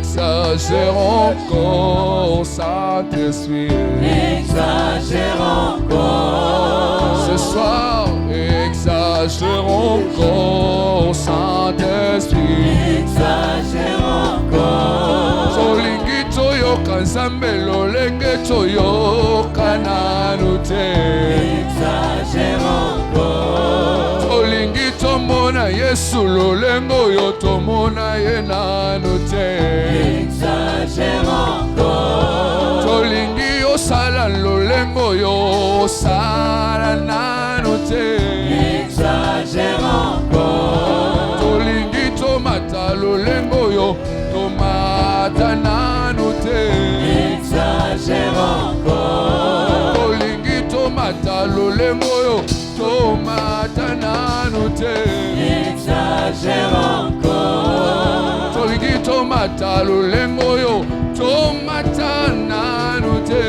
exagère encore, Saint-Esprit. Exagère encore. Ce soir, exagère encore, Saint-Esprit. Exagère encore. Tolingi toyoka nzambe lolenge toyoka nanu te. Exagère encore. Tolingi tomona Yesu lolengo yo tomona ye nanu te. Exagère encore. Tolingi osala lolengo yo osala nanu te. Exagère encore. Tolingi tomata lolengo yo tomata nanu te. Exagère encore. Tolingi tomata lolengo yo tomata nanu te. Exagère encore. Tolingi tomata lolengo yo tomata nanu te.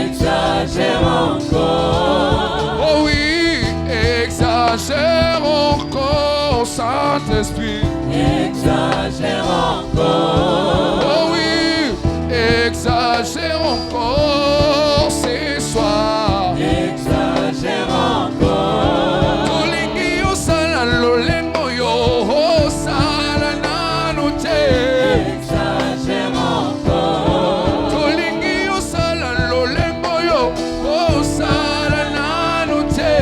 Exagère encore. Oh oui, exagère encore, Saint-Esprit. Exagère encore. Oh oui, exagère encore ce soir. Exagère encore. Tolingi osala lolengo yo osala nanu te. Exagère encore. Tolingi osala lolengo yo osala nanu te.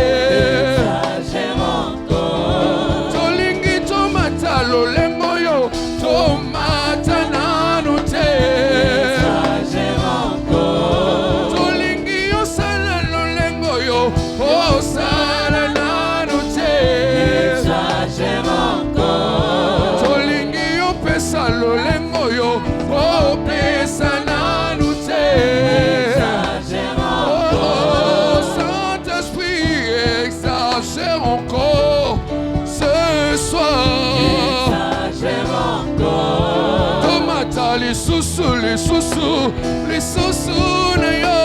Exagère encore. Tolingi tomata lolengo yo tomata nanu te. Exagère encore. Tolingi osala lolengo yo osala nanu te. Exagère encore. Tolingi opesa lolengo yo opesa nanu te. Exagère Oh, encore. Saint-Esprit, exagère encore ce soir. Exagère encore. Tomata lisusu lisusu lisusu na yo.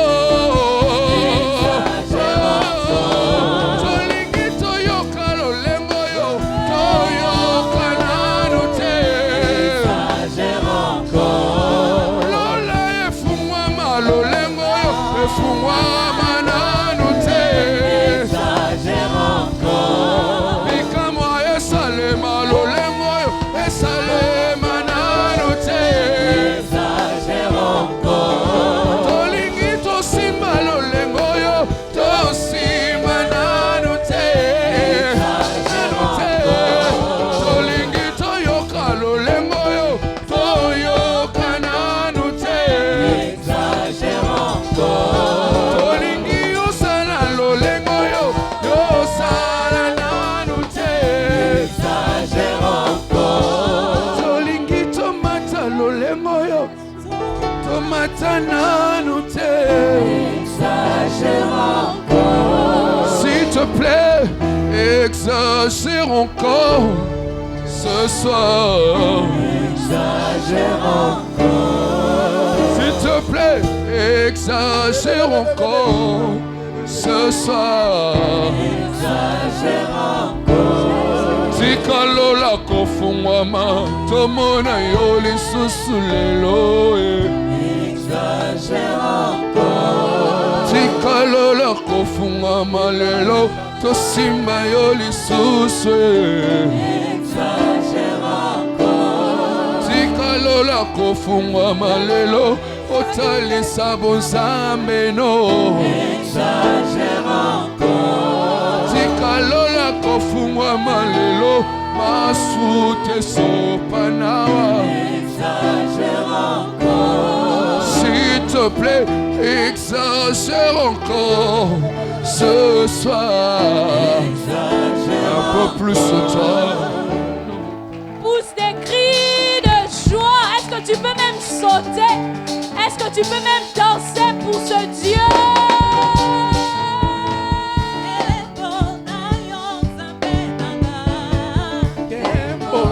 Tolingi toyoka lolengo yo toyoka nanu te. Exagère encore. Lola efungwama lolengo yo efungwama nanu te. Exagère encore. Bikamwa esalema lolengo yo esalema nanu te. Exagère encore. Tolingi tosimba lolengo yo tosimba nanu te. Nanu te. Tolingi toyoka lolengo yo toyoka nanu te. Exagère encore. Tolingi osala lolengo yo yosala nanu te. Exagère encore. Tolingi tomata lolengo yo tomata nanu te. Exagère encore. S'il te plaît, exagère encore ce soir. Exagère encore. S'il te plaît, exagère encore ce soir. Exagère encore. Tikalola kofungwama tomona yo lisusu lelo. Exagère encore. Tikalola kofungwama lelo tosimba yo lisusu. Exagère encore. Tikalola kofungwama lelo otalisa bozambe no. Exagère encore. Tikalola kofungwama lelo masute sopanawa. Exagère encore. S'il te plaît, exagère encore ce soir. Exagère Un peu plus sur toi. Pousse des cris de joie. Est-ce que tu peux même sauter? Est-ce que tu peux même danser pour ce Dieu? Oh,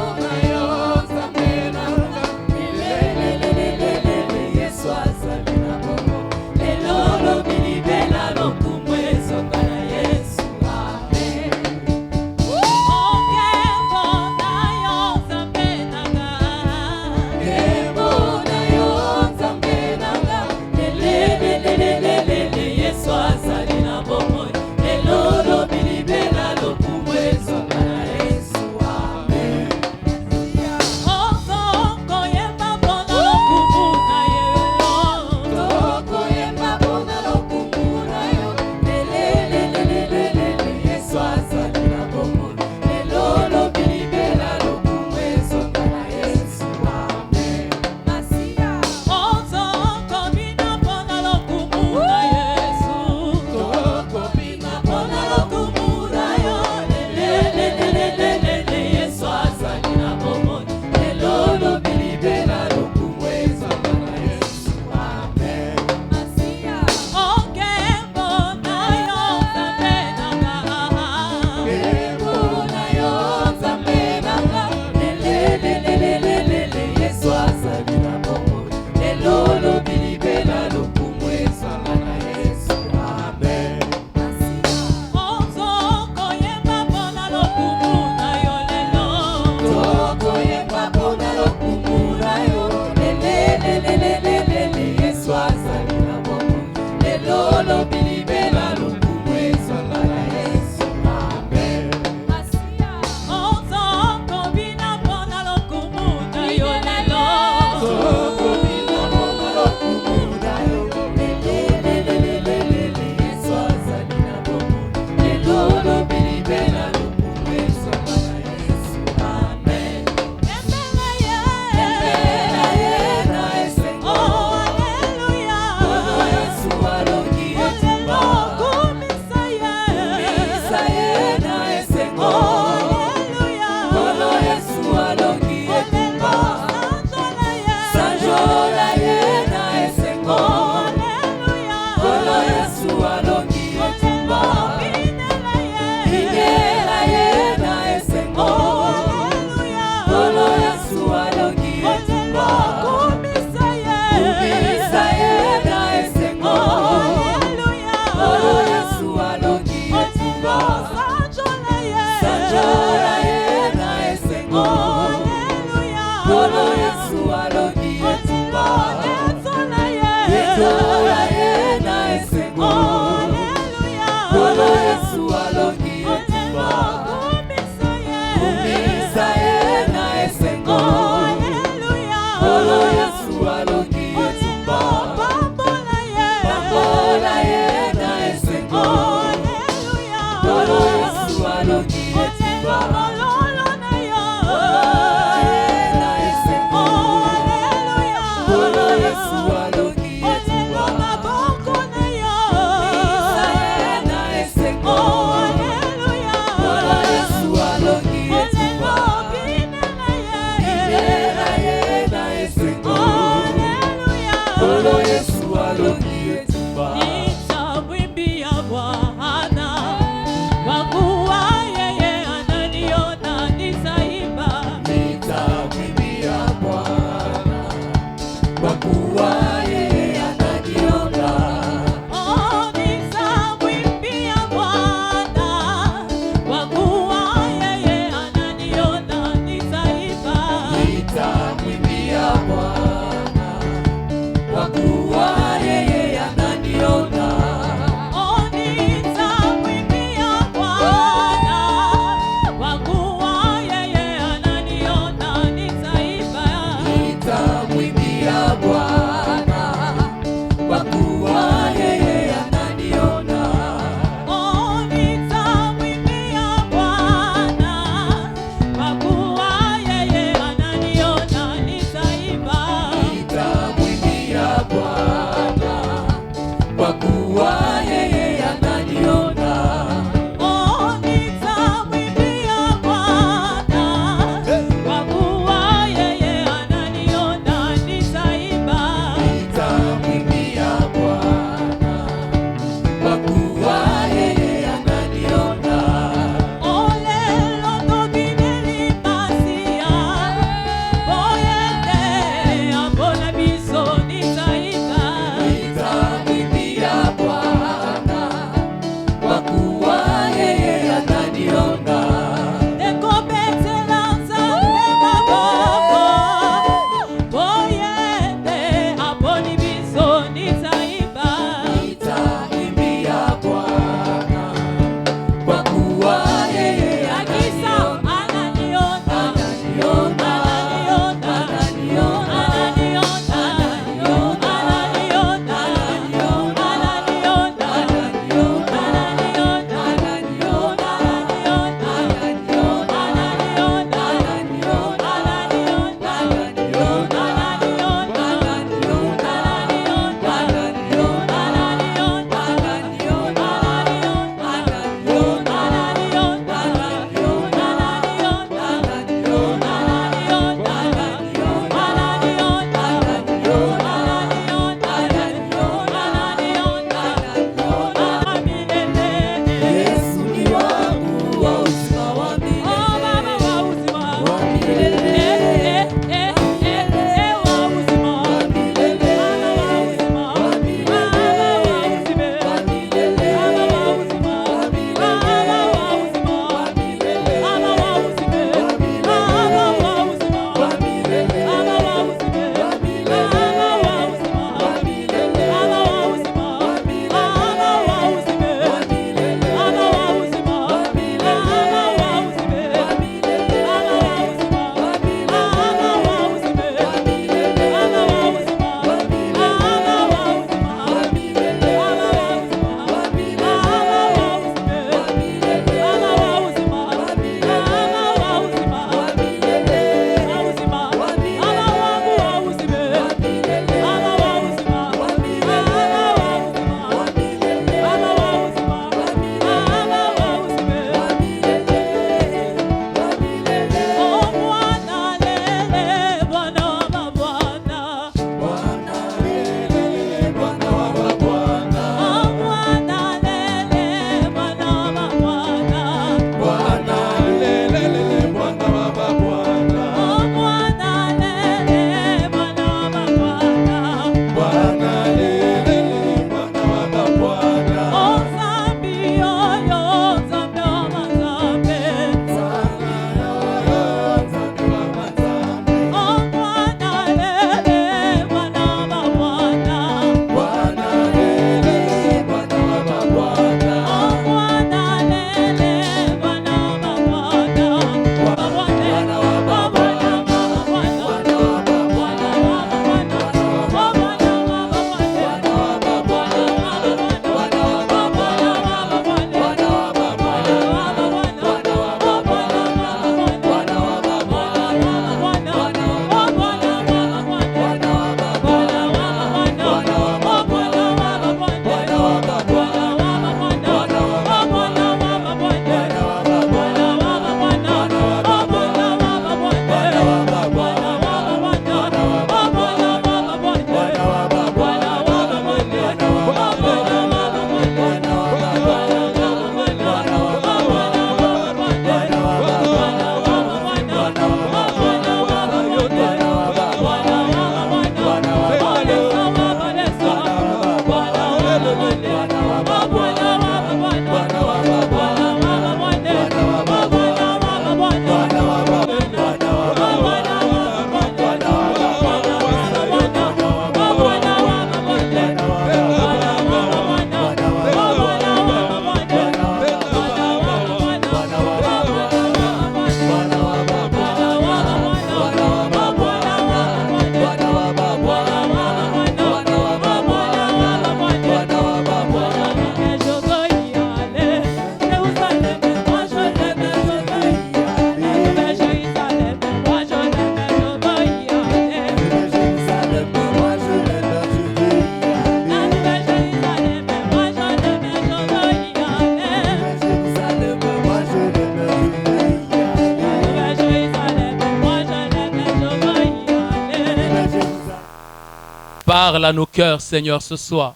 Parle à nos cœurs, Seigneur, ce soir.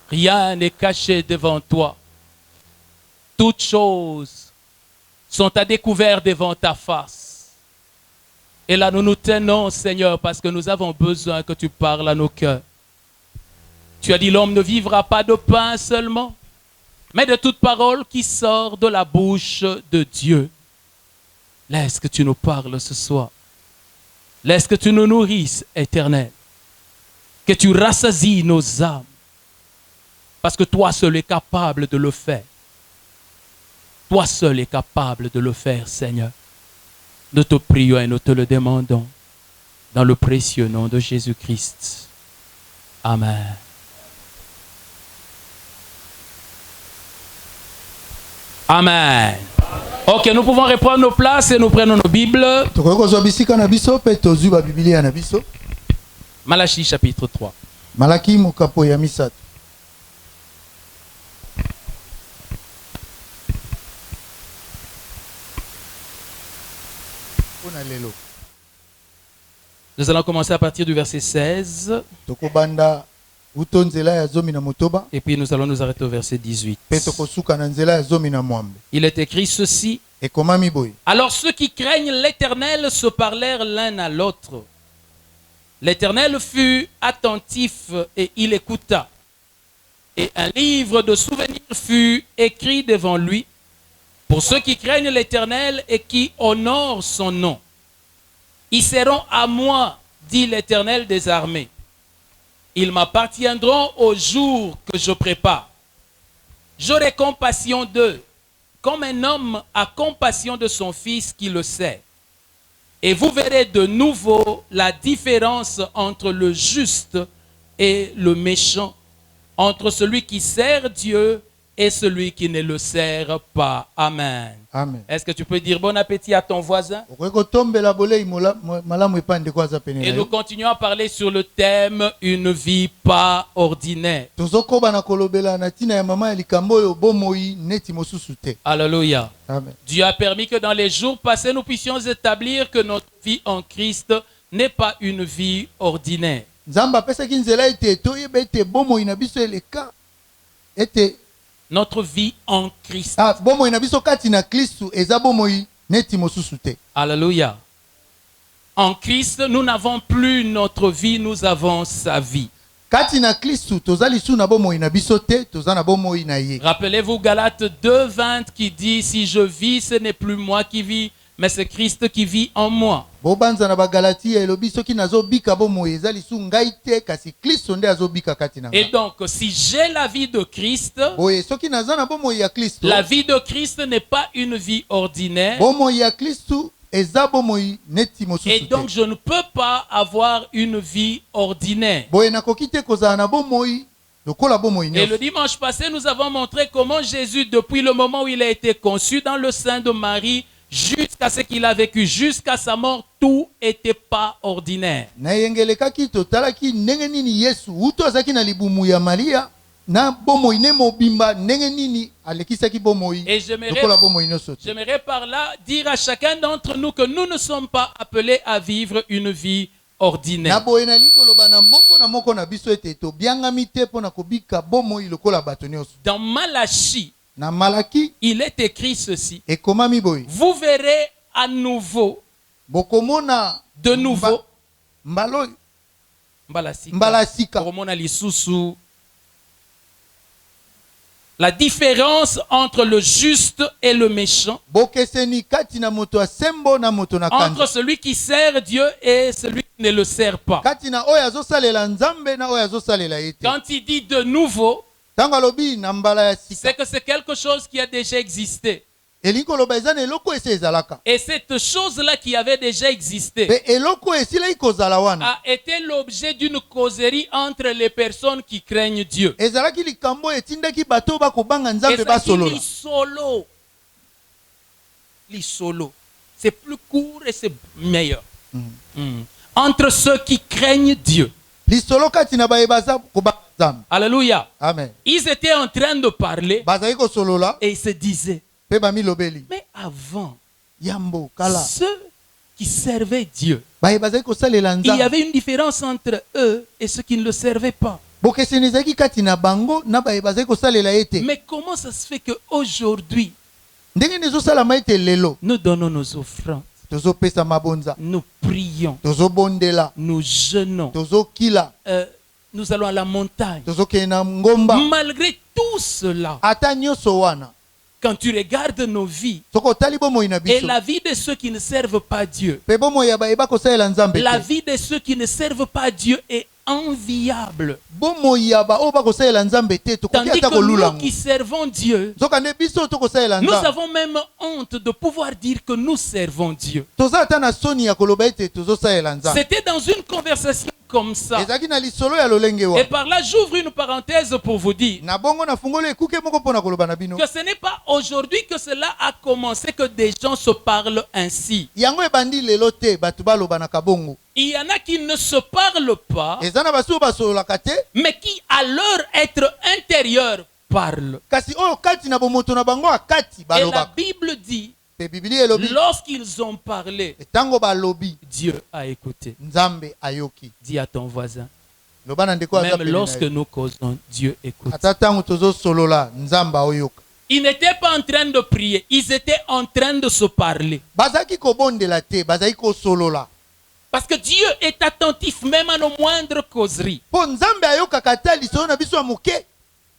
Rien n'est caché devant toi. Toutes choses sont à découvert devant ta face. Et là, nous nous tenons, Seigneur, parce que nous avons besoin que tu parles à nos cœurs. Tu as dit, l'homme ne vivra pas de pain seulement, mais de toute parole qui sort de la bouche de Dieu. Laisse que tu nous parles ce soir. Laisse que tu nous nourrisses, Éternel. Que tu rassasies nos âmes. Parce que toi seul es capable de le faire. Toi seul es capable de le faire, Seigneur. Nous te prions et nous te le demandons. Dans le précieux nom de Jésus-Christ. Amen. Amen. Ok, nous pouvons reprendre nos places et nous prenons nos Bibles. Malachie chapitre 3. Malaki mukapo ya misato. Nous allons commencer à partir du verset 16. Tokobanda utonzela ya zomi na motoba. Et puis nous allons nous arrêter au verset 18. Pe tokosuka na nzela ya zomi na mwambe. Il est écrit ceci. Ekomami boy. Alors ceux qui craignent l'Éternel se parlèrent l'un à l'autre. L'Éternel fut attentif et il écouta. Et un livre de souvenirs fut écrit devant lui pour ceux qui craignent l'Éternel et qui honorent son nom. Ils seront à moi, dit l'Éternel des armées. Ils m'appartiendront au jour que je prépare. J'aurai compassion d'eux, comme un homme a compassion de son fils qui le sait. Et vous verrez de nouveau la différence entre le juste et le méchant, entre celui qui sert Dieu et celui qui ne le sert pas. Amen. Amen. Est-ce que tu peux dire bon appétit à ton voisin? Et nous continuons à parler sur le thème une vie pas ordinaire. Alléluia. Amen. Dieu a permis que dans les jours passés, nous puissions établir que notre vie en Christ n'est pas une vie ordinaire. Notre vie en Christ. Alléluia. En Christ, nous n'avons plus notre vie, nous avons sa vie. Rappelez-vous Galates 2:20 qui dit, si je vis, ce n'est plus moi qui vis, mais c'est Christ qui vit en moi. Et donc, si j'ai la vie de Christ, la vie de Christ n'est pas une vie ordinaire. Et donc, je ne peux pas avoir une vie ordinaire. Et le dimanche passé, nous avons montré comment Jésus, depuis le moment où il a été conçu dans le sein de Marie, jusqu'à ce qu'il a vécu, jusqu'à sa mort, tout n'était pas ordinaire. Et j'aimerais par là dire à chacun d'entre nous que nous ne sommes pas appelés à vivre une vie ordinaire. Dans Malachie, il est écrit ceci. Vous verrez à nouveau, de nouveau, la différence entre le juste et le méchant, entre celui qui sert Dieu et celui qui ne le sert pas. Quand il dit de nouveau, c'est que c'est quelque chose qui a déjà existé. Et cette chose-là qui avait déjà existé a été l'objet d'une causerie entre les personnes qui craignent Dieu. Et ça dit solo. C'est plus court et c'est meilleur. Entre ceux qui craignent Dieu. Alléluia. Amen. Ils étaient en train de parler et ils se disaient, mais avant, ceux qui servaient Dieu. baye bazali kosalela Il y nzambe avait une différence entre eux et ceux qui ne le servaient pas. bokeseni ezalaki kati na bango na baye bazali kosalela ye te Mais comment ça se fait qu'aujourd'hui, ndenge nini ezosalama ete lelo nous donnons nos offrandes, tozopesa mabonza nous prions, tozobondela nous jeûnons, tozokila nous allons à la montagne. tozokende na ngomba Malgré tout cela, ata nyonso wana quand tu regardes nos vies soki otali bomoi na et biso la vie de ceux qui ne servent pas Dieu, mpe bomoi ya bayeba kosalela nzambe la te vie de ceux qui ne servent pas Dieu est enviable. bomoi ya baoyo bakosalela nzambe te tokoki Tandis ata que kolula nous ngo qui servons Dieu, nzoka nde biso tokosalela nous nzambe avons même honte de pouvoir dire que nous servons Dieu. toza ata na soni ya koloba ete tozosalela nzambe C'était dans une conversation comme ça. ezalaki na lisolo ya lolenge Et wa par là, j'ouvre une parenthèse pour vous dire na bongo nafungoli ekuke moko mpo na koloba na bino que ce n'est pas aujourd'hui que cela a commencé que des gens se parlent ainsi. yango ebandi lelo te bato balobanaka bongo Il y en a qui ne se parlent pas, eza na basi oyo basololaka te mais qui à leur être intérieur parlent. kasi oyo kati na bomoto na bango akati Et la balobaka Bible dit, mpe biblia elobi lorsqu'ils ont parlé, ntango balobi Dieu a écouté. nzambe ayoki Dis à ton voisin, loba na ndeko aza même pene na lorsque yo. nous causons, Dieu écoute. ata ntango tozosolola nzambe aoyoka Ils n'étaient pas en train de prier, ils étaient en train de se parler. bazalaki kobondela te bazalaki kosolola Parce que Dieu est attentif même à nos moindres causeries. mpo nzambe ayokaka ata lisolo na biso ya moke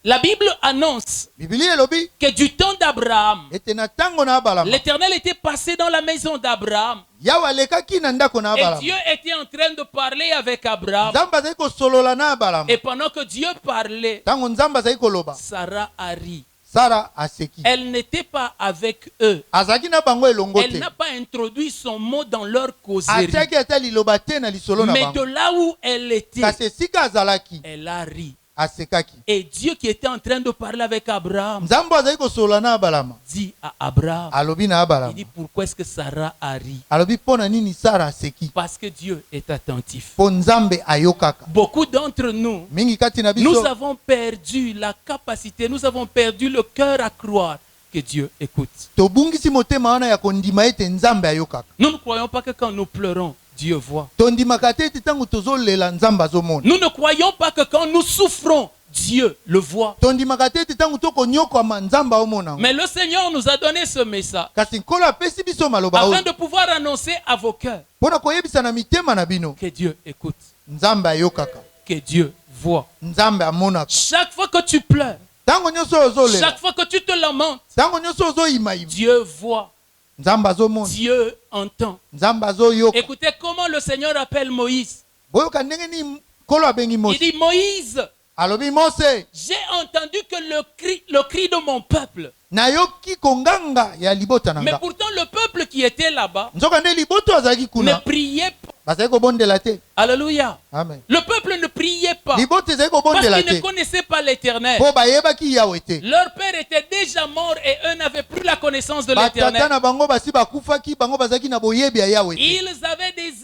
La Bible annonce biblia elobi que du temps d'Abraham, ete na ntango na abalama l'Éternel était passé dans la maison d'Abraham. yawe alekaki na ndako na Et abalama Dieu était en train de parler avec Abraham. nzambe azali kosolola na abalama Et pendant que Dieu parlait, ntango nzambe azali koloba Sarah a ri. sara aseki Elle n'était pas avec eux. azalaki na bango elongo Elle te n'a pas introduit son mot dans leur causerie. atiaki ata liloba te na lisolo na Mais de bango là où elle était, kasi esika azalaki elle a ri. asekaki Et Dieu qui était en train de parler avec Abraham nzambe azali kosolola na abalama dit à Abraham, alobi na il abalama dit pourquoi est-ce que Sarah a ri? alobi mpo na nini sara aseki Parce que Dieu est attentif. mpo nzambe ayokaka Beaucoup d'entre nous, mingi kati na nous biso avons perdu la capacité, nous avons perdu le cœur à croire que Dieu écoute. tobungisi motema wana ya kondima ete nzambe ayokaka Nous ne croyons pas que quand nous pleurons, Dieu voit. tondimaka te ete ntango tozolela nzambe azomona Nous ne croyons pas que quand nous souffrons, Dieu le voit. tondimaka te ete ntango tokonyokwama nzambe aomona ngo Mais le Seigneur nous a donné ce message kasi nkolo apesi biso maloba afin oyo de pouvoir annoncer à vos cœurs mpo na koyebisa na mitema na bino que Dieu écoute, nzambe ayokaka que Dieu voit. nzambe amonaka Chaque fois que tu pleures, ntango nyonso oyo ozolela chaque fois que tu te lamentes, ntango nyonso oyo ozoyimayima Dieu voit, nzambe azomona Dieu entend. nzambe azoyoka Écoutez comment le Seigneur appelle Moïse. boyoka ndenge nini nkolo abengi Il mose dit, Moïse, alobi mose j'ai entendu que le cri de mon peuple. nayoki konganga ya libota na Mais nga pourtant, le peuple qui était là-bas nzoka nde liboto azalaki ne kuna priait pas. bazali kobondela te Alléluia. amen Le peuple ne priait pas liboto ezali parce kobondela qu'ils ne te connaissaient pas l'Éternel. mpo bayebaki yawe te Leur père était déjà mort et eux n'avaient plus la connaissance de batata l'Éternel. na bango basi bakufaki bango bazalaki na boyebi ya yawe te Ils avaient des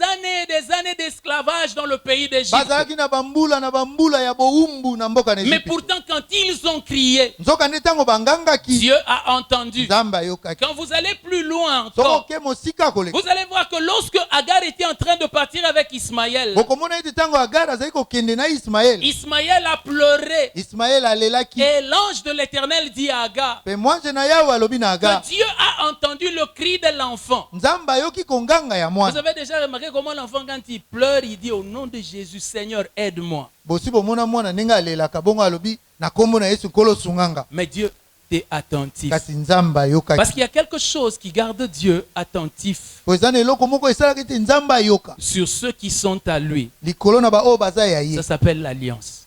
années d'esclavage dans le pays d'Égypte. bazalaki na bambula ya bowumbu na mboka na Mais Egypte. pourtant, quand ils ont crié, nzoka nde ntango bangangaki Dieu a entendu. nzambe ayokaki Quand vous allez plus loin soko encore, oke mosika koleka vous allez voir que lorsque Agar était en train de partir avec Ismaël, bokomona ete ntango agar azali kokende na ismaele Ismaël a pleuré. ismaele alelaki Et l'ange de l'Éternel dit à Agar mpe mwanze na yawe alobi na agar que Dieu a entendu le cri de l'enfant. nzambe ayoki konganga ya Vous mwana avez déjà remarqué comment l'enfant, quand il pleure, il dit au nom de Jésus, Seigneur, aide-moi. bosi bomona mwana ndenge alelaka bongo alobi na kombo na yesu nkolo sunganga Mais Dieu est attentif. kasi nzambe Parce ayokaki qu'il y a quelque chose qui garde Dieu attentif po eza na eloko moko esalaka ete nzambe ayoka sur ceux qui sont à lui. likolo na baoyo baza ya ye Ça s'appelle l'alliance.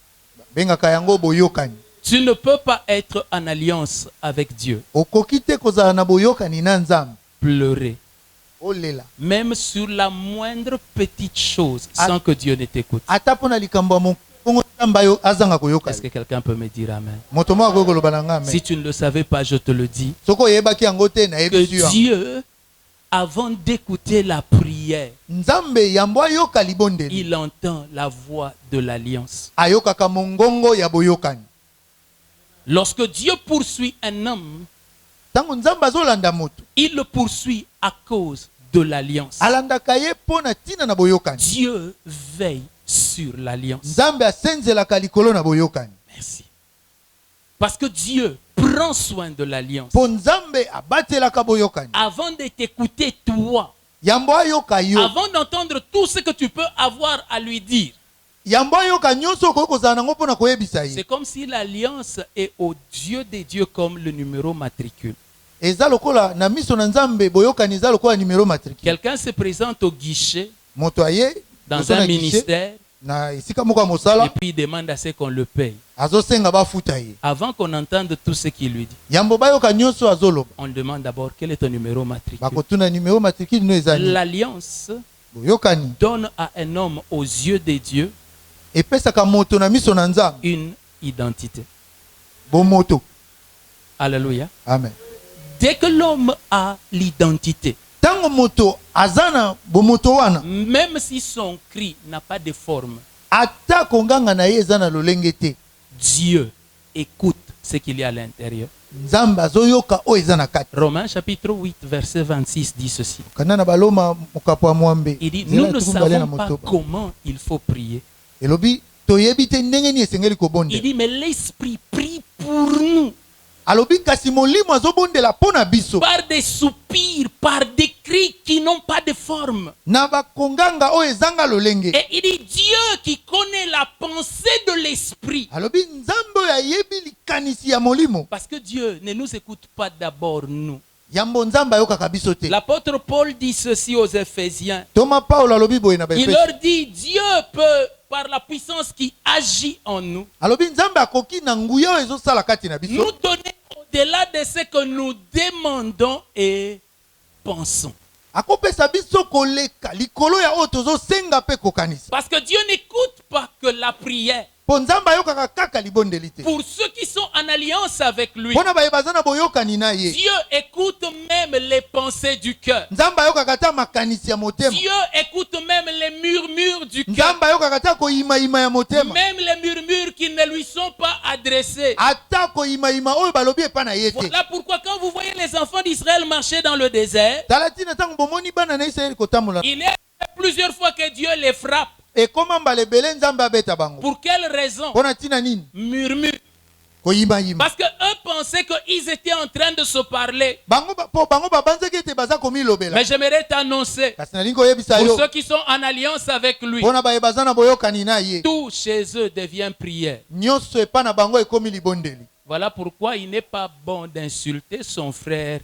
bengaka yango boyokani Tu ne peux pas être en alliance avec Dieu, okoki te kozala na boyokani na nzambe pleurer, olela même sur la moindre petite chose, sans que Dieu ne t'écoute. ata mpo na likambo ya mokongo nzambe azanga koyoka Est-ce que quelqu'un peut me dire Amen? moto moko akoki koloba na nga Si amen tu ne le savais pas, je te le dis, soki oyebaki yango te que nayebisi yo Dieu, avant d'écouter la prière, nzambe yambo ayoka libondeli il entend la voix de l'alliance. ayokaka mongongo ya boyokani Lorsque Dieu poursuit un homme, ntango nzambe azolanda moto il le poursuit à cause de l'alliance. alandaka ye mpo na ntina na boyokani. Dieu veille sur l'alliance. Nzambe asenzelaka likolo na boyokani. Merci. Parce que Dieu prend soin de l'alliance. Po Nzambe abatelaka boyokani. Avant de t'écouter toi, Yambo ayoka yo. avant d'entendre tout ce que tu peux avoir à lui dire, Yambo ayoka nyonso okoki kozala nango mpo na koyebisa c'est ye. comme si l'alliance est au Dieu des dieux comme le numéro matricule. Eza lokola na miso na Nzambe boyokani eza lokola numéro matricule. Quelqu'un se présente au guichet Moto aye dans liboso un na guichet, ministère na esika moko ya et mosala puis il demande à ce qu'on le paye. azosenga bafuta ye. Avant qu'on entende tout ce qu'il lui dit, Yambo bayoka nyonso azoloba. on demande d'abord quel est ton numéro matricule. Bakotuna numéro matricule no ezali. L'alliance Boyokani donne à un homme aux yeux des dieux epesaka moto na miso na Nzambe une identité. bomoto. Alléluia. Amen. Dès que l'homme a l'identité, Tango moto azana bomoto wana même si son cri n'a pas de forme, ata konganga na ye eza na lolenge te. Dieu écoute ce qu'il y a à l'intérieur. Nzambe azoyoka o eza na kati. Romains chapitre 8, verset 26 dit ceci. Kana na baloma mokapo ya mwambe. Il dit, Nzela nous ne tukumbale na savons pas motoba. comment il faut prier. Elobi toyebi te ndenge ni esengeli Il kobonde. dit, mais l'Esprit prie pour nous Alobi kasi molimo azobondela mpo na biso. par des soupirs, par des cris qui n'ont pas de forme. Na bakonganga o ezanga lolenge. Et il dit, Dieu qui connaît la pensée de l'Esprit. Alobi Nzambe oyo ayebi likanisi ya molimo. Parce que Dieu ne nous écoute pas d'abord nous. Yambo Nzambe ayokaka biso te. L'apôtre Paul dit ceci aux Éphésiens. Thomas Paul alobi boye na Il Efese. leur dit, Dieu peut, par la puissance qui agit en nous, Alobi Nzambe akoki na nguya oyo ezosala kati na biso. nous donner au-delà de ce que nous demandons et pensons. Akopesa biso koleka likolo ya oyo tozosenga mpe kokanisa. Parce que Dieu n'écoute pas que la prière. Po Nzambe ayokaka kaka libondeli te. Pour ceux qui sont en alliance avec lui, Mpona baye baza na boyokani na ye. Dieu écoute même les pensées du cœur. Nzambe ayokaka ta makanisi ya motema. Dieu écoute même les murmures du cœur. Nzambe ayokaka ta koyimayima ya motema. Même les murmures qui ne lui sont pas adressés. Ata koyimayima oyo balobi epa na ye te. Voilà pourquoi quand vous voyez les enfants d'Israël marcher dans le désert, Tala tina ntango bomoni bana na Israeli kotambola. il est plusieurs fois que Dieu les frappe. Ekoma mbala ebele Nzambe abeta bango. Pour quelle raison? Mpona tina nini? Murmure. Koyimayima. Parce que eux pensaient qu'ils étaient en train de se parler. Po bango babanzaki ete baza komilobela. Mais j'aimerais t'annoncer, Kasi nalingi koyebisa pour yo. ceux qui sont en alliance avec lui, Mpona baye baza na boyokani na ye. tout chez eux devient prière. Nyonso epa na bango ekomi libondeli. Voilà pourquoi il n'est pas bon d'insulter son frère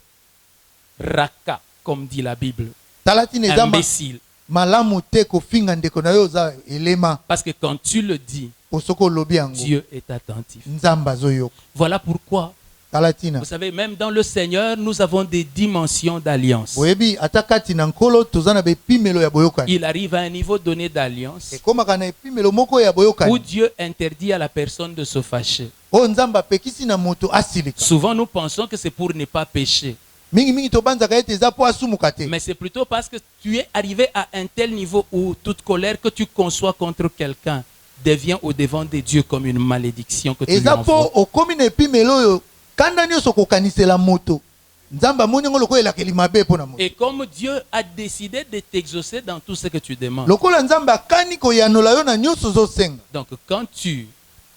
Raka, comme dit la Bible. Tala tina eza Imbécile. malamu te kofinga ndeko na yo oza elema. Parce que quand tu le dis, Osoko lobi yango. Dieu est attentif. Nzambe azoyoka. Voilà pourquoi, Tala tina. vous savez, même dans le Seigneur, nous avons des dimensions d'alliance. Boyebi ata kati na nkolo toza na bepimelo ya boyokani. Il arrive à un niveau donné d'alliance Ekomaka na epimelo moko ya où boyokani. Dieu interdit à la personne de se fâcher. O Nzambe apekisi na moto asilika. Souvent, nous pensons que c'est pour ne pas pécher. Mingi mingi tobanzaka ete eza po asumuka te. Mais c'est plutôt parce que tu es arrivé à un tel niveau où toute colère que tu conçois contre quelqu'un devient au devant de Dieu comme une malédiction que tu lui Eza po envoies. okomi na epimelo oyo kanda nyonso kokanisela moto. Nzambe amoni ngo lokola elakeli mabe po na moto. Et comme Dieu a décidé de t'exaucer dans tout ce que tu demandes. Lokola Nzambe akani koyanola yo na nyonso ozosenga. Donc quand tu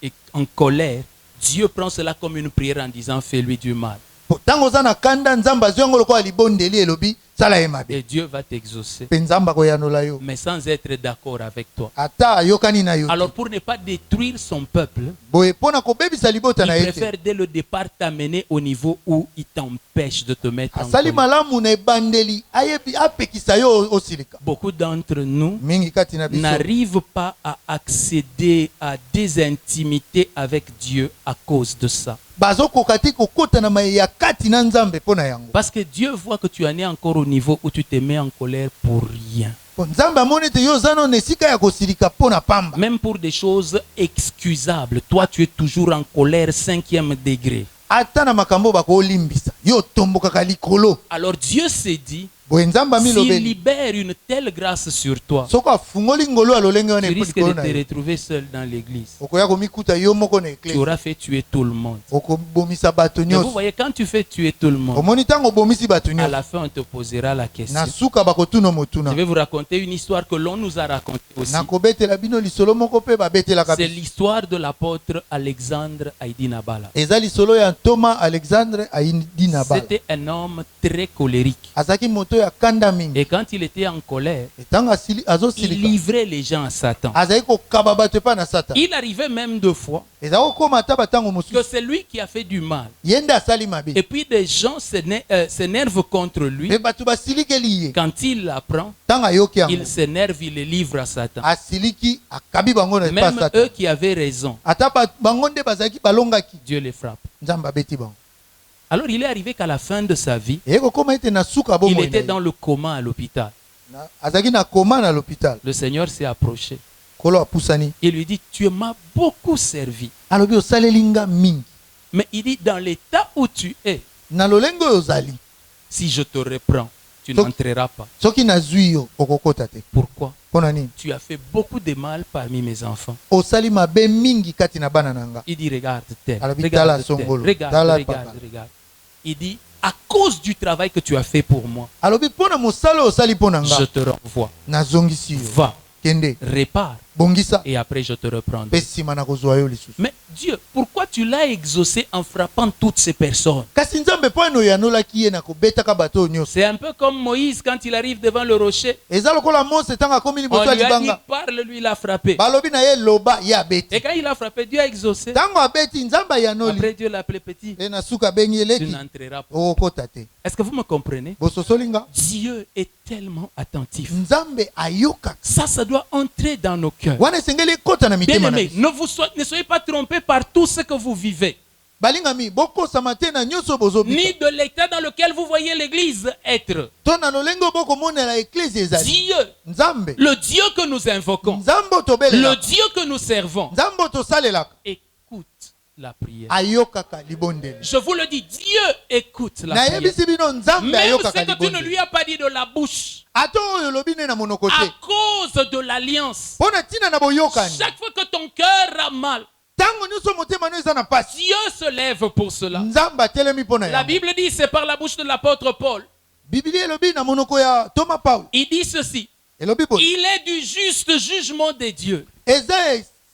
es en colère, Dieu prend cela comme une prière en disant fais-lui du mal. Tango za na kanda Nzambe azwi yango lokola libondeli elobi sala ye mabe. Et Dieu va t'exaucer, Pe Nzambe akoyanola yo. mais sans être d'accord avec toi. Ata ayokani na yo. Alors pour ne pas détruire son peuple, Boye pona kobebisa libota il na ye te. préfère dès le départ t'amener au niveau où il t'empêche de te mettre en Asali colère. malamu na ebandeli ayebi apekisa yo osilika. Beaucoup d'entre nous Mingi kati na biso. n'arrivent pas à accéder à des intimités avec Dieu à cause de ça. Bazokoka te kokota na maye ya kati na Nzambe pona yango. Parce que Dieu voit que tu en es encore au niveau où tu te mets en colère pour rien. Po Nzambe amoni te yo zano na esika ya kosilika pona pamba. Même pour des choses excusables. Toi, tu es toujours en colère 5e degré. Ata na makambo bakolimbisa. Yo tombokaka likolo. Alors Dieu s'est dit, boye nzambe s'il amilobeli libère une telle grâce sur toi, soko afungoli ngolo alolenge wana tu risques de likolo na te yo retrouver seul dans l'église. okoya komikuta yo moko na Tu eklesi auras fait tuer tout le monde. okobomisa bato Mais vous nyonso voyez, quand tu fais tuer tout le monde, omoni ntango obomisi bato à nyonso la fin, on te posera la question. na suka bakotuna Je motuna vais vous raconter une histoire que l'on nous a racontée aussi. nakobetela bino lisolo moko mpe babetelaka C'est biso l'histoire de l'apôtre Alexandre Aïdinabala. eza lisolo ya Thomas Alexandre Aïdinabala C'était un homme très colérique. azalaki moto ya kanda mingi Et quand il était en colère, etango il azosilika livrait les gens à Satan. azalaki kokaba bato epa na satan Il arrivait même deux fois eza kokóma ata batango que mosusu c'est lui qui a fait du mal. ye nde asali mabe Et puis des gens s'énervent contre lui. mpe bato basilikeli ye Quand il l'apprend, ntango ayoki yango il s'énerve, il les livre à Satan. asiliki akabi bango na epa Même satan eux qui avaient raison, ata bango nde bazalaki balongaki Dieu les frappe. nzambe abeti bango Alors il est arrivé qu'à la fin de sa vie, eye kokóma ete na suka il bomoi était dans le coma à l'hôpital. azalaki na koma na l'hôpital Le Seigneur s'est approché. kolo apusani Il lui dit, tu m'as beaucoup servi. alobi osaleli nga mingi Mais il dit, dans l'état où tu es, na lolenge oyo ozali si je te reprends, tu Donc- n'entreras pas. soki nazwi yo okokota te Pourquoi? mpo na nini Tu as fait beaucoup de mal parmi mes enfants. osali mabe mingi kati na bana na nga Il dit, regarde tel, Alors, regarde Tala tel, Songolo, regarde, Tala regarde, Papa. regarde. Il dit, à cause du travail que tu as fait pour moi, alobi mpo na mosala oyo osali mpo na je nga te renvoie. nazongisi yo Va, kende répare, bongisa et après je te reprendrai. mpe nsima na kozwa yo lisusu Mais Dieu, pourquoi tu l'as exaucé en frappant toutes ces personnes? kasi nzambe mpo ano oyanolaki ye na kobetaka bato oyo nyonso C'est un peu comme Moïse quand il arrive devant le rocher. eza lokola mose ntango akomi On liboso ya lui a dit, libanga parle, lui, il a frappé. balobi na ye loba ye abeti Et quand il a frappé, Dieu a exaucé. ntango abeti nzambe ayanoli Après, Dieu l'a appelé petit. e na suka abengi Tu eleki n'entreras pas. okokota te Est-ce que vous me comprenez? bososoli nga Dieu est tellement attentif. nzambe ayokaka Ça doit entrer dans nos cœurs. wana esengeli ekota na mitema na Bien-aimés, biso ne soyez pas trompés par tout ce que vous vivez, balingami bokosama te na nyonso bozobika ni de l'état dans lequel vous voyez l'Église être. to na lolenge oyo bokomonela eklesi ezali Dieu, nzambe le Dieu que nous invoquons, nzambe oyo le tobelelaka Dieu que nous servons, nzambe oyo tosalelaka écoute la prière. ayokaka libondeli Je vous le dis, Dieu écoute la prière. nayebisi bino nzambe Même ce ayokaka que tu ne lui libondeli as pas dit de la bouche, ata oyo olobi ne na monoko à te cause de l'alliance. mpo na ntina na boyokani Chaque fois que ton cœur a mal, ntango nyonso motema no eza na pasi Dieu se lève pour cela. nzambe atelemi mpo na La yango Bible dit, c'est par la bouche de l'apôtre Paul. bibili elobi na monoko ya toma paulo Il dit ceci, elobi boye il est du juste jugement de Dieu eza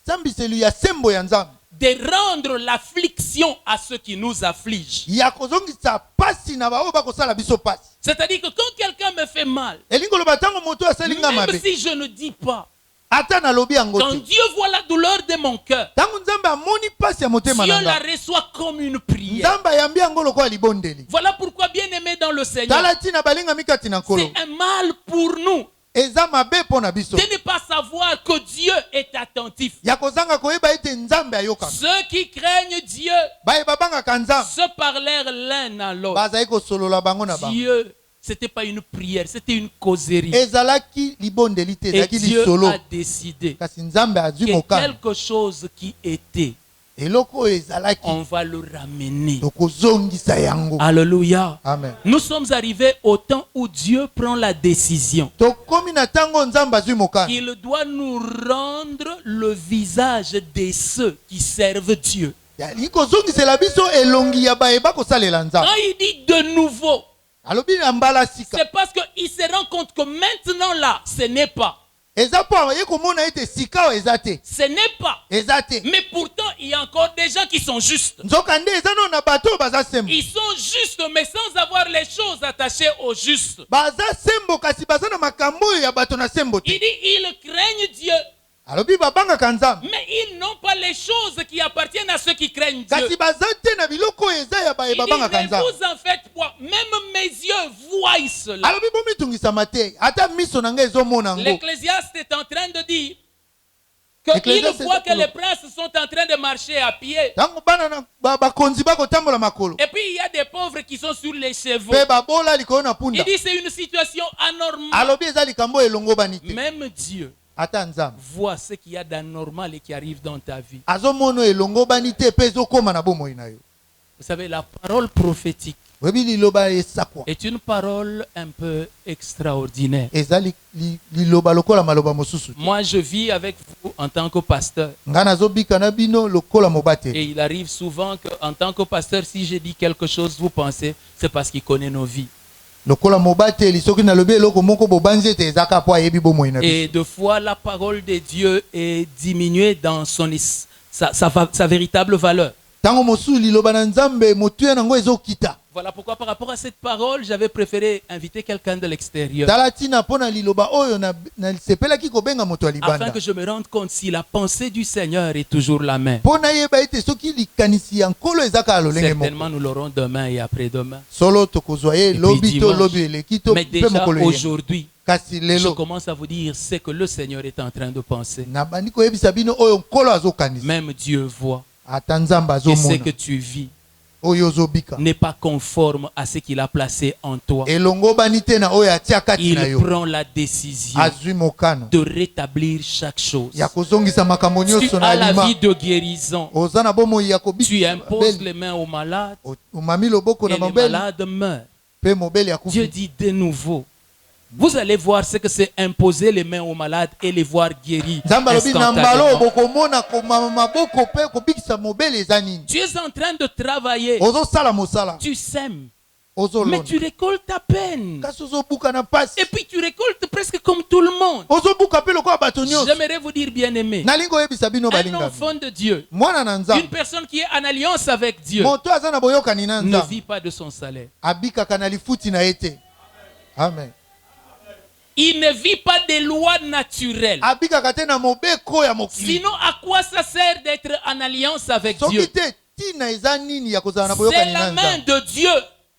esambiseli ya sembo ya nzambe de rendre l'affliction à ceux qui nous affligent. ya kozongisa pasi na baoyo bakosala biso pasi C'est-à-dire que quand quelqu'un me fait mal, elingi oloba ntango moto asali nga même mabe si je ne dis pas, ata nalobi yango quand te Dieu voit la douleur de mon cœur, ntango nzambe amoni pasi ya motema Dieu na la nga reçoit comme une prière. nzambe ayambi yango lokola libondeli Voilà pourquoi, bien aimé dans le Seigneur, tala ntina balingami kati na nkolo c'est un mal pour nous eza mabe mpo na biso de ne pas savoir que Dieu est attentif. ya kozanga koyeba ete nzambe ayokaka Ceux qui craignent Dieu baye babangaka nzambe se parlèrent l'un à l'autre. bazali kosolola bango na bango Dieu, c'était pas une prière, c'était une causerie. ezalaki libondeli te Et ezalaki Dieu lisolo a décidé kasi nzambe azwi que mokano quelque chose qui était, eloko oyo ezalaki on va le ramener. tokozongisa yango Alléluia. amen Nous sommes arrivés au temps où Dieu prend la décision tokomi na ntango nzambe azwi mokano qu'il doit nous rendre le visage de ceux qui servent Dieu. yali kozongisela biso elongi ya bayeba kosalela nzambe Quand il dit de nouveau, alobi na mbala sika c'est parce qu'il se rend compte que maintenant là, ce n'est pas. eza mpo aye komona ete sika oyo eza te Ce n'est pas. eza te Mais pourtant, il y a encore des gens qui sont justes. nzoka nde eza nano na bato oyo baza sembo Ils sont justes, mais sans avoir les choses attachées au juste. baza sembo kasi baza na makambo oyo ya bato na sembo Il te dit, ils craignent Dieu, alobi babangaka nzambe mais ils n'ont pas les choses qui appartiennent à ceux qui craignent Dieu. kasi baza te na biloko oyo eza ya baye Il dit, babangaka mais nzambe vous en faites quoi? Même mes yeux voient cela. alobi bomitungisama te ata miso na ngai ezomona yango L'Ecclésiaste est en train de dire qu'il L'Ecclésiaste voit est- que les princes sont en train de marcher à pied. ntango bana na bakonzi bakotambola makolo Et puis il y a des pauvres qui sont sur les chevaux. mpe babola likolo na Il punda dit c'est une situation anormale. alobi eza likambo oyo elongobani te Même Dieu ata nzambe voit ce qu'il y a d'anormal et qui arrive dans ta vie. azomona oyo elongobani te mpe ezokóma na bomoi na yo Vous savez, la parole prophétique Webi liloba esakwa. est une parole un peu extraordinaire. Eza liloba lokola maloba mosusu. Moi, je vis avec vous en tant que pasteur. Ngana zobika na bino lokola mobate. Et il arrive souvent qu'en tant que pasteur, si je dis quelque chose, vous pensez, c'est parce qu'il connaît nos vies. Lokola mobate lisoki na lobe loko moko bobanze te ezaka po ayebi bomoi na biso. Et de fois, la parole de Dieu est diminuée dans sa véritable valeur. Tango mosu liloba na nzambe motuya nango ezokita. Voilà pourquoi par rapport à cette parole, j'avais préféré inviter quelqu'un de l'extérieur. Talatina pona liloba oyo na sepelaki kobenga moto ya libanda. Afin que je me rende compte si la pensée du Seigneur est toujours la même. Pona yeba ete soki likanisi ya nkolo ezaka alolenge moko. Certainement, nous l'aurons demain et après-demain. Solo tokozwa ye lobi to lobi elekito Mais pe déjà mokolo ye. aujourd'hui, Kasi je lelo commence à vous dire ce que le Seigneur est en train de penser. na bandi koyebisa bino oyo nkolo azokanisa. Même Dieu voit Ata nzambe que ce azomona que tu vis oyo ozobika. n'est pas conforme à ce qu'il a placé en toi. Elongo bani te na oyo atia kati na Il yo. prend la décision Azwi mokano de rétablir chaque chose. ya kozongisa makambo Tu nyonso na as la alima. vie de guérison. Oza na bomoi ya Tu kobikisa imposes mobeli. les mains aux malades Omami loboko et na les mobeli malades meurent. pe mobeli Dieu akufi. dit de nouveau. Vous allez voir ce que c'est imposer les mains aux malades et les voir guéris Nzambe alobi na mbalo instantanément. bokomona komama maboko pe kobikisa mobeli eza nini. Tu es en train de travailler. Ozosala mosala. Tu sèmes. Mais Ozolona. tu récoltes à peine. Kasi ozobuka na pasi. Et puis tu récoltes presque comme tout le monde. Ozobuka pe lokola bato nyonso. J'aimerais vous dire, bien-aimé, Nalingi oyebisa bino un balingami. enfant de Dieu, Mwana na une nzambe. personne qui est en alliance avec Dieu, Moto aza na boyokani na ne nzambe. vit pas de son salaire. Abikaka na lifuti na ye te. Amen. Il ne vit pas des lois naturelles. Abikaka te na mobeko ya mokili. Sinon, à quoi ça sert d'être en alliance avec Soki Dieu? te tina eza nini ya kozala na C'est boyokani la na main nzambe. de Dieu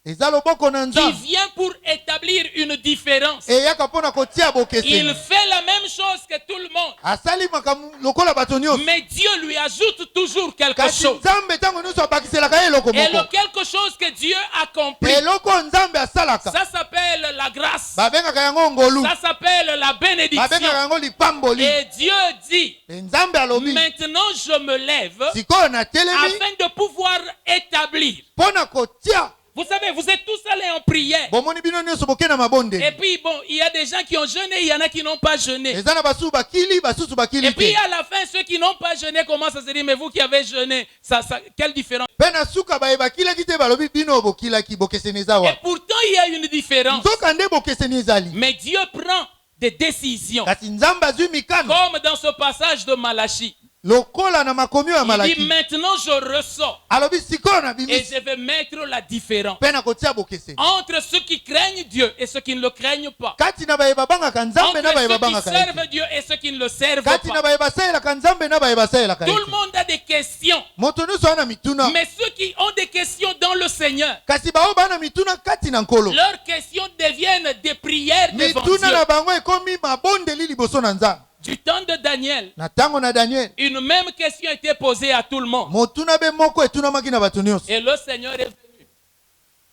Eza loboko na qui nzambe. vient pour établir une différence. Eyaka mpona kotia Il bokeseni. fait la même chose que tout le monde. Asali makambo lokola bato nyonso. Mais Dieu lui ajoute toujours quelque Kasi chose. nzambe ntango nyonso abakiselaka ye eloko Et le moko. quelque chose que Dieu accomplit, Eloko nzambe asalaka. ça s'appelle la grâce. Babengaka yango ngolu. Ça s'appelle la bénédiction. Babengaka yango lipamboli. Et Dieu dit, E nzambe alobi. maintenant je me lève Sikoyo na telemi afin de pouvoir établir. mpona kotia. Vous savez, vous êtes tous allés en prière. Bomoni bino nyonso boke na mabonde. Et puis bon, il y a des gens qui ont jeûné, il y en a qui n'ont pas jeûné. Eza na basusu bakili, basusu bakili Et puis te. à la fin, ceux qui n'ont pas jeûné commencent à se dire, mais vous qui avez jeûné, quelle différence? Mpe na suka baye bakilaki te balobi bino bokilaki bokeseni eza Et wa. pourtant, il y a une différence. Nzoka nde bokeseni ezali. Mais Dieu prend des décisions. Kasi nzambe azwi mikano. Comme dans ce passage de Malachie. Lokola na makomi ya Il dit, malaki. maintenant je ressors Alobi sikoyo na et bimisi. je vais mettre la différence Mpe na kotia bokeseni. entre ceux qui craignent Dieu et ceux qui ne le craignent pas. Kati na baye babangaka nzambe Entre na baye ceux qui babangaka ye. servent Dieu et ceux qui ne le servent Kati na pas. baye basalelaka nzambe na baye basalelaka ye. Tout le monde a des questions. Moto nyonso ana mituna. Mais ceux qui ont des questions dans le Seigneur, Kasi bao bana mituna kati na nkolo. leurs questions deviennent des prières devant Mituna Dieu. na bango ekomi mabondeli liboso na nzambe. Du temps de Daniel, Na tango na Daniel. une même question était posée à tout le monde. Motuna be moko etunamaki na bato nyonso. Et le Seigneur est venu.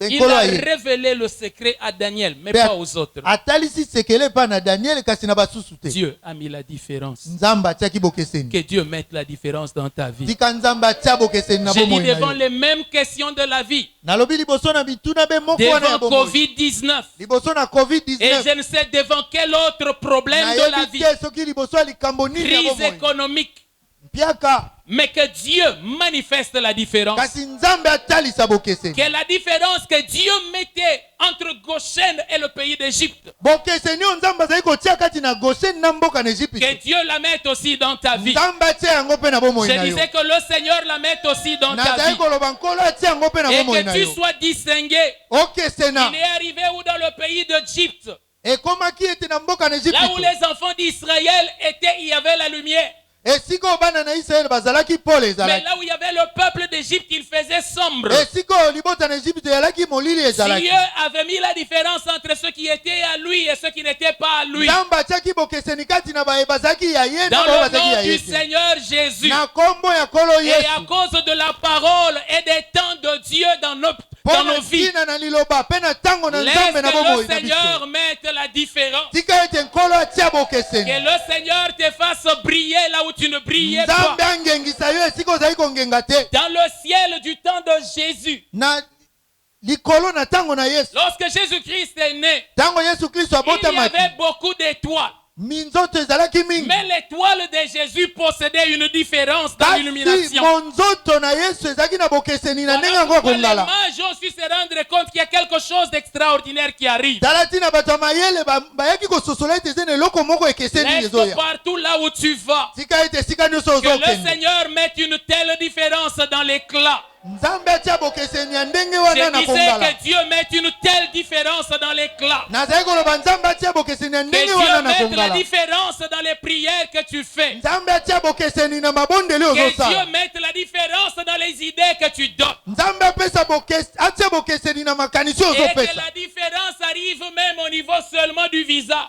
Il Nkolo a aye. révélé le secret à Daniel, mais Pe pas aux autres. atalisi sekele pa na Daniel kasi na basusu te. Dieu a mis la différence. Nzambe atiaki bokeseni. Que Dieu mette la différence dans ta vie. Tika nzambe atia bokeseni na J'ai dit bomoi na devant yo. les mêmes questions de la vie, Nalobi liboso na bituna be moko wana ya devant bomoi. Covid-19, Liboso na et COVID-19. je ne sais devant quel autre problème de la Nayebi vie, te soki liboso ya likambo nini ya crise bomoi. économique, Mpiaka. mais que Dieu manifeste la différence. Kasi nzambe atalisa bokeseni. Que la différence que Dieu mettait entre Goshen et le pays d'Égypte, Bokeseni oyo nzambe azali kotia kati na Goshen na mboka na que Égypte. Dieu la mette aussi dans ta vie. Nzambe atia yango mpe na bomoi Je na yo. disais que le Seigneur la mette aussi dans ta Nazali vie. koloba nkolo atia yango mpe na Et bomoi que na tu yo. sois distingué. Okesena. Il est arrivé où dans le pays d'Égypte, Ekomaki ete na mboka na là où Égypte. les enfants d'Israël étaient, il y avait la lumière. Esika oyo bana na Israele bazalaki pole Mais ezalaki. là où il y avait le peuple d'Égypte, il faisait sombre. Esika oyo libota na Égypte ezalaki molili ezalaki. Dieu avait mis la différence entre ceux qui étaient à lui et ceux qui n'étaient pas à lui. Nzambe atiaki bokeseni kati na baye bazalaki ya ye na Dans baye le bazalaki ya nom du ye te. Seigneur Jésus. Na kombo ya kolo Et à Yesu. cause de la parole et des temps de Dieu dans nos vies, Mpona na liloba pe na tango na laisse Nzambe na que bomoi le na Seigneur biso. mette la différence. Tika ete nkolo atia bokeseni. Que le Seigneur te fasse briller là où tu ne brillais pas. Nzambe angengisa yo esika ozali kongenga te. Dans le ciel du temps de Jésus, Na likolo na tango na Yesu. Lorsque Jésus-Christ est né, Tango Yesu Kristo il y abotamaki. avait beaucoup d'étoiles. Minzoto ezalaki mingi. Mais l'étoile de Jésus possédait une différence dans Kasi l'illumination. monzoto na Yesu ezalaki na bokeseni na ndenge yango Pourquoi les akongala. mages ont su se rendre compte qu'il y a quelque chose d'extraordinaire qui arrive. Tala tina bato ya mayele bayaki kososola ete eza na eloko moko ekeseni Laisse ezoya. partout là où tu vas, Tika ete esika nyonso que le ozokende. Seigneur mette une telle différence dans l'éclat. Nzambe atia bokeseni ya ndenge wana na Je disais kongala. que Dieu mette une telle différence dans l'éclat. Nazali koloba Nzambe atia bokeseni ya Que ndenge Dieu wana na mette la kongala. différence dans les prières que tu fais. Nzambe atia bokeseni na mabondeli Que Dieu ozosala. mette la différence dans les idées que tu donnes. Nzambe atia bokeseni na makanisi Et que ozopesa. la différence arrive même au niveau seulement du visage.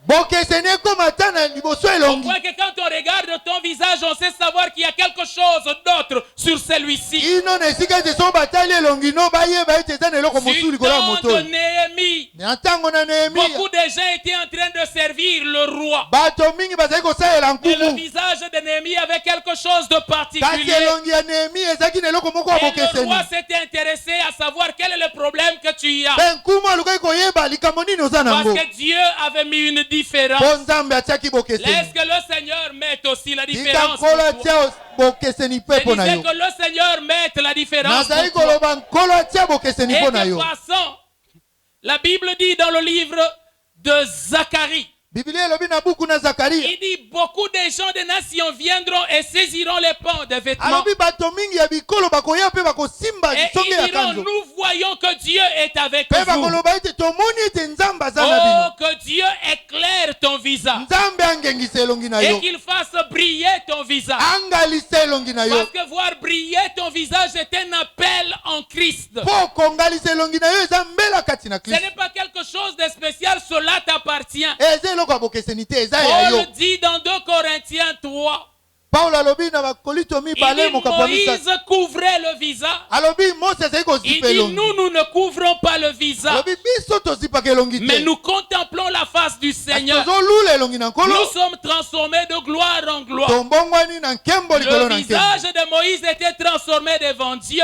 Bokeseni ekoma ata na liboso On elongi. voit que quand on regarde ton visage, on sait savoir qu'il y a quelque chose d'autre sur celui-ci. ino na esika ete so batali elongi no bayeba ete eza na eloko mosusu Du likolo ya temps moto de oyo. Néhémie, Na ntango na Nehemia beaucoup de gens étaient en train de servir le roi. bato mingi bazali kosalela Et le nkuku. visage de Néhémie avait quelque chose de Kasi particulier. elongi ya Nehemia ezalaki na eloko moko ya Et le bokeseni. roi s'était intéressé à savoir quel est le problème que tu as. Mpe nkumu alukaki koyeba likambo nini oza Parce nango. que Dieu avait mis une différence. Po Nzambe atiaki Laisse bokeseni. que le Seigneur mette aussi la Tika différence. pour nkolo toi. atia bokeseni mpe Je mpo na disais yo. que le Seigneur mette la différence. Nazali pour toi. koloba nkolo atia bokeseni Et mpo na que yo. passant, la Bible dit dans le livre de Zacharie, Biblia elobi na buku na Zakaria. il dit beaucoup de gens des nations viendront et saisiront les pans des vêtements. Alobi bato mingi ya bikolo bakoya mpe bakosimba Et songe ils ya diront, kanzo. nous voyons que Dieu est avec Mpe vous. bakoloba ete tomoni ete Nzambe aza na Oh, bino. que Dieu éclaire ton visage. Nzambe angengisa elongi na Et yo. qu'il fasse briller ton visage. Angalisa elongi na yo. Parce que voir briller ton visage est un appel en Christ. Po kongalisa elongi na yo eza mbela kati na Ce Kristo. n'est pas quelque chose de spécial, cela t'appartient. Eza eloko ya bokeseni te eza ya yo. Paul dit dans 2 Corinthiens 3, Paulo alobi na bakolinto il mibale dit mokapo ya misatu. Moïse couvrait le visage. Alobi Mose azali Il kozipa dit elongi. nous ne couvrons pas le visage, Alobi biso tozipaka elongi mais te. nous contemplons la face du Kasi Seigneur. tozolula elongi na nkolo. Nous sommes transformés de gloire en gloire. Tombongwani na nkembo likolo Le na nkembo. visage de Moïse était transformé devant Dieu.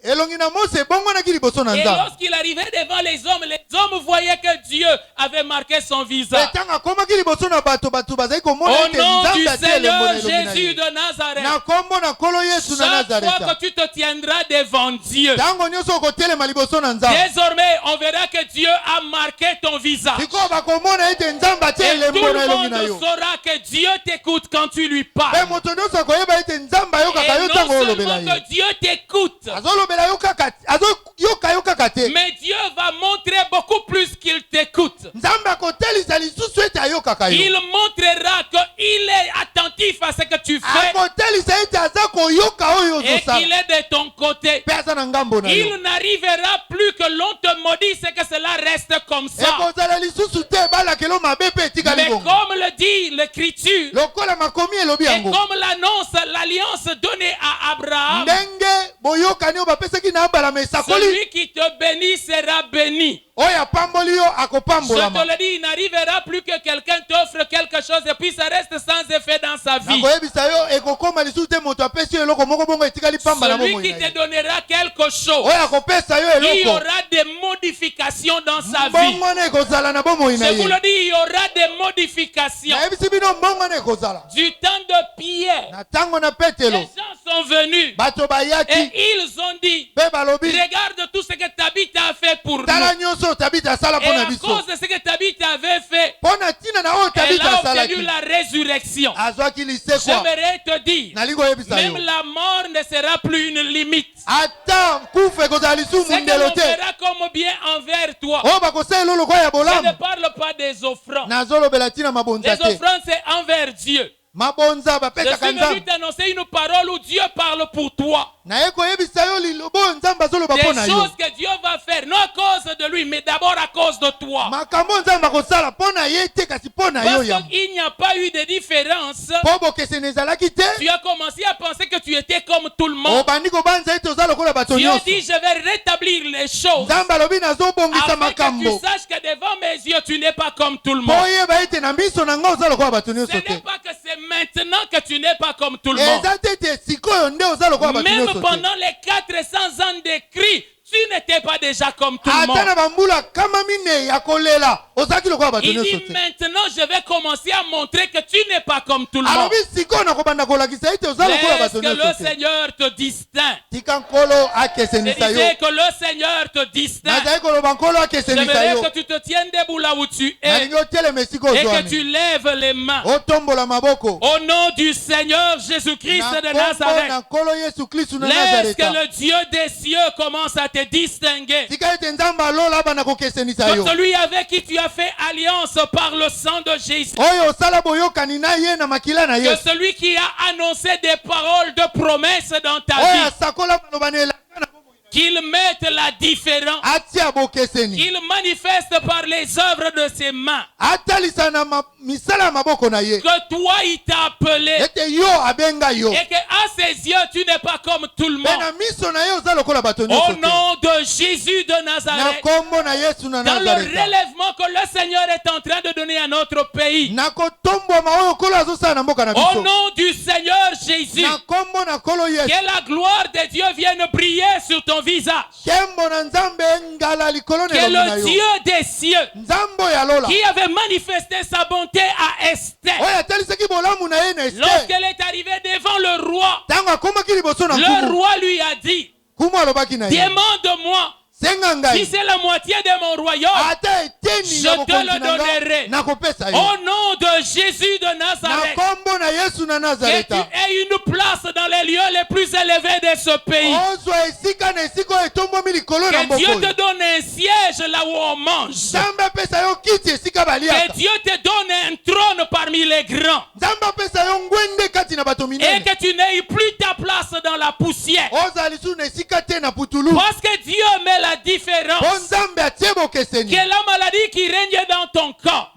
Elongi na Mose ebongwanaki liboso na Et Nzambe. lorsqu'il arrivait devant les hommes voyaient que Dieu avait marqué son visage. Ntango akomaki liboso na bato bazali komona Au ete nom du Nzambe atia elembo na Seigneur elongi na Jésus ye. de Nazareth, Na kombo na nkolo Yesu na chaque fois Nazareta. que tu te tiendras devant Dieu, Ntango nyonso okotelema liboso na Nzambe. désormais on verra que Dieu a marqué ton visage. Sikoyo bakomona ete Nzambe atia Et tout elembo na le elongi na monde yo. saura que Dieu t'écoute quand tu lui Mpe parles. moto nyonso akoyeba ete Nzambe ayokaka Et yo non ntango olobela seulement ye. que Dieu t'écoute, Azolobela yo kaka, azoyoka yo kaka te. mais Dieu va montrer beaucoup plus qu'il t'écoute. Nzambe akotelisa lisusu ete ayokaka yo. Il montrera qu'il est attentif à ce que tu fais Akotelisa ete aza koyoka oyo et ozosala. qu'il est de ton côté. Mpe aza na ngambo na yo. Il n'arrivera plus que l'on te maudisse et que cela reste comme ça. Ekozala lisusu te ebalakelo mabe mpe etikali Mais bongo. comme le dit l'Écriture, Lokola makomi elobi et yango. comme l'annonce l'alliance donnée à Abraham, Ndenge boyokani oyo bapesaki na Abraham esakoli. celui qui te bénit sera béni. Oyo apamboli yo Je te akopambolama. le dis, il n'arrivera plus que quelqu'un t'offre quelque chose et puis ça reste sans effet dans sa vie. nakoyebisa yo ekokoma lisusu te moto apesi yo eloko moko bongo etikali pamba na Celui bomoi qui na te ye. donnera quelque chose, Oyo akopesa yo il y eloko aura des modifications dans sa vie. mbongwana ekozala na bomoi na Je vous ye. le dis, il y aura des modifications. nayebisi bino mbongwana ekozala. Du temps de Pierre, Na ntango na les Petelo gens sont venus bato et bayaki ils ont dit, mpe balobi regarde tout ce que Tabitha a fait pour nous. tala nyonso Tabita asala Et mpo na à biso. cause de ce que Tabitha avait fait, Mpo na ntina na oyo elle Tabita a obtenu asalaki la résurrection. azwaki lisekwa. J'aimerais te dire, Nali koyebisa même yo la mort ne sera plus une limite. ata kufa ekozala lisusu C'est que mundelo l'on te. verra comme bien envers toi. oyo bakosala elolo kwa ya Je ne bolamu. parle pas des offrandes. nazolobela ntina mabonza Les te. offrandes, c'est envers Dieu. mabonza Je bapesaka suis venu Nzambe. t'annoncer une parole où Dieu parle pour toi. naye koyebisa yo liloba oyo Nzambe azoloba Des mpo na yo. choses que Dieu va faire, non à cause de lui, mais d'abord à cause de toi. makambo Nzambe akosala mpo na ye te kasi mpo na yo Parce yango. qu'il n'y a pas eu de différence. mpo bokeseni ezalaki te. Tu as commencé à penser que tu étais comme tout le monde. obandi kobanza ete oza lokola bato Dieu nyonso. dit, je vais rétablir les choses. Nzambe alobi nazobongisa Afin que tu makambo. saches que devant mes yeux, tu n'es pas comme tout le mpo monde. oyeba ete na miso na ngai oza lokola bato Ce nyonso n'est te. pas que c'est maintenant que tu n'es pas comme tout le monde. eza te ete sikoyo nde oza lokola bato Même nyonso te. pendant les 400 ans d'écrit, tu n'étais pas déjà comme tout le ata na monde. bambula kama mine ya kolela ozalaki lokola bato Il nyonso dit te. maintenant je vais commencer à montrer que tu n'es pas comme tout le monde. alobi sikoyo nakobanda kolakisa ete oza lokola Laisse bato que le nyonso te. Seigneur te distingue. tika nkolo Je akesenisa yo. disais que le Seigneur te distingue. nazali koloba nkolo akesenisa J'aimerais yo. que tu te tiennes debout là où tu es nalingi otelema esika et que ozwami. tu lèves les mains. otombola maboko. Au nom du Seigneur Jésus-Christ na de kombo na Nazareth, nkolo yesu kristu na laisse que nazareta. le Dieu des cieux commence à te distinguer. tika ete nzambe alola abanda kokesenisa Que yo. celui avec qui tu as fait alliance par le sang de Jésus. oyo osala boyokani na ye na makila na Que yesu. celui qui a annoncé des paroles de promesses dans ta oyo vie, asakola maloba na elaka na bomoi. qu'il mette la différence, atia bokeseni. qu'il manifeste par les œuvres de ses mains atalisa na misala ya maboko na ye. que toi il t'a appelé ete yo abenga yo. et que à ses yeux tu n'es pas comme tout le mpe na monde. miso na ye oza lokola bato Au nyonso te. nom de Jésus de na Nazareth, kombo na yesu na dans le nazareta. relèvement que le Seigneur est en train de donner à notre pays, na kotombwama oyo nkolo azosala na mboka na au biso. nom du Seigneur Jésus, na kombo na nkolo yesu. que la gloire de Dieu vienne briller sur ton visage. nkembo na nzambe engala likolo na Que elongi na le yo. Dieu des cieux nzambe oyo alola. qui avait manifesté sa bonté à Esther, oyo atalisaki bolamu na ye na ester. lorsqu'elle est arrivée devant le roi, ntango akomaki liboso na le nkumu. roi lui a dit, nkumu alobaki na ye. demande-moi senga si ngai. c'est la moitié de mon royaume, ata eteni je ya te bokonzi le na nga donnerai. nakopesa yo. Au nom de Jésus de na Nazareth, kombo na yesu na que tu nazareta. aies une place dans les lieux les plus élevés de ce pays. ozwa esika na esika oyo etombwami likolo na Que mboka Dieu te oyo. donne un siège là où on mange. nzambe apesa yo kiti esika Que baliaka. Dieu te donne un trône parmi les grands. nzambe apesa yo ngwende kati na bato Et minene. que tu n'aies plus ta place dans la poussière. ozala lisusu na esika te na putulu. Parce que Dieu met la po différence. nzambe atie bokeseni. Que la maladie qui règne dans ton corps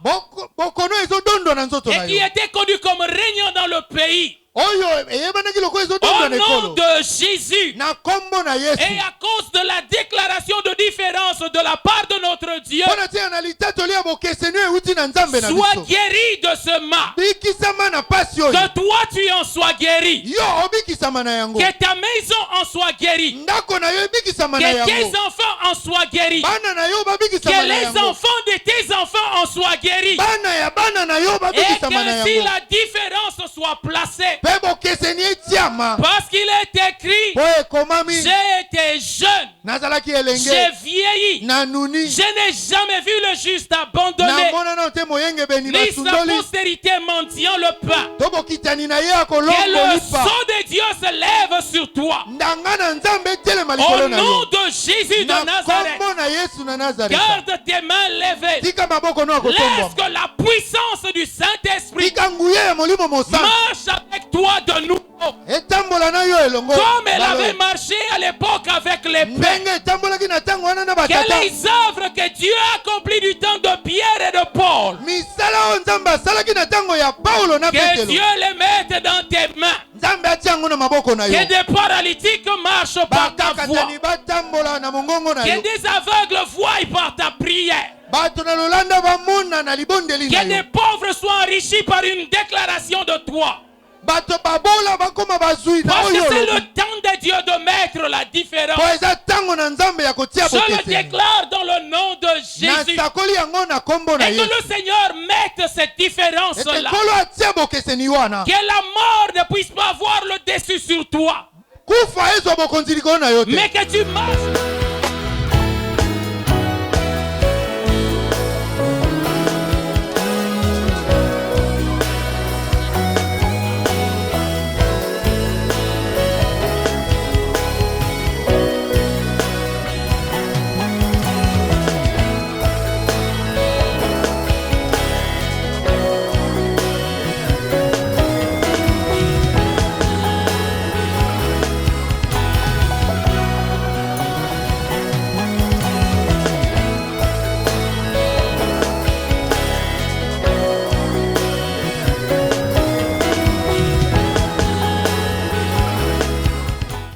bokono ezodondwa na nzoto na et qui yo. était connue comme régnant dans le pays. oyo eyebanaki lokola ezodondwa Au na nom ekolo. de Jésus. na kombo na Et yesu. à cause de la déclaration de différence de la part de notre Dieu, mpo na tia na litatoli ya bokeseni oyo euti na nzambe na sois biso. guéri de ce mal. bikisama na pasi oyo. Que toi tu en sois guéri. yo obikisama na yango. Que ta maison en soit guérie. ndako na yo ebikisama na Que tes yango. enfants en soient guéris. bana na yo Que babikisama na les yango. enfants de tes enfants en soient guéris. bana ya bana na yo Et babikisama na que si yango. la différence soit placée, mpe bokeseni etiama. parce qu'il est écrit, mpo ekomami. j'ai été jeune, nazalaki j'ai elenge. vieilli, nanuni. je n'ai jamais vu le juste abandonné, namona nano te moyengebeni ni sa basundoli. postérité mendiant le pain. to bokitani na ye Que akolongo le lipa. sang de Dieu se lève sur toi. ndanga na nzambe etelema Au likolo na nom yo. de Jésus de na Nazareth, kombo na yesu na nazareta. garde tes mains levées. tika maboko no Laisse akotombwama. que la puissance du Saint-Esprit tika nguye ya molimo mosantu marche avec toi de nouveau. etambola na yo elongo. Comme elle Baloye. avait marché à l'époque avec les paix. ndenge etambolaki na ntango wana na Que batata. les œuvres que Dieu a accomplies du temps de Pierre et de Paul, misala oyo nzambe asalaki na ntango ya paulo na que petelo. Dieu les mette dans tes mains. nzambe atia yango na maboko na yo. Que des paralytiques marchent par ta voix. bakakatani batambola na mongongo na Que yo. des aveugles voient par ta prière. bato na lolanda bamona na libondeli na Que des yo. pauvres soient enrichis par une déclaration de toi. bato babola bakoma bazwi na Parce que oyo c'est olobi. le temps de Dieu de mettre la différence. po eza ntango na nzambe ya kotia Je le bokeseni. déclare dans le nom de Jésus. nasakoli yango na kombo na Et que yesu. le Seigneur mette cette ete différence-là. nkolo atia bokeseni wana. Que la mort ne puisse pas avoir le dessus sur toi. kufa ezwa bokonzi likolo na yo te. Mais que tu marches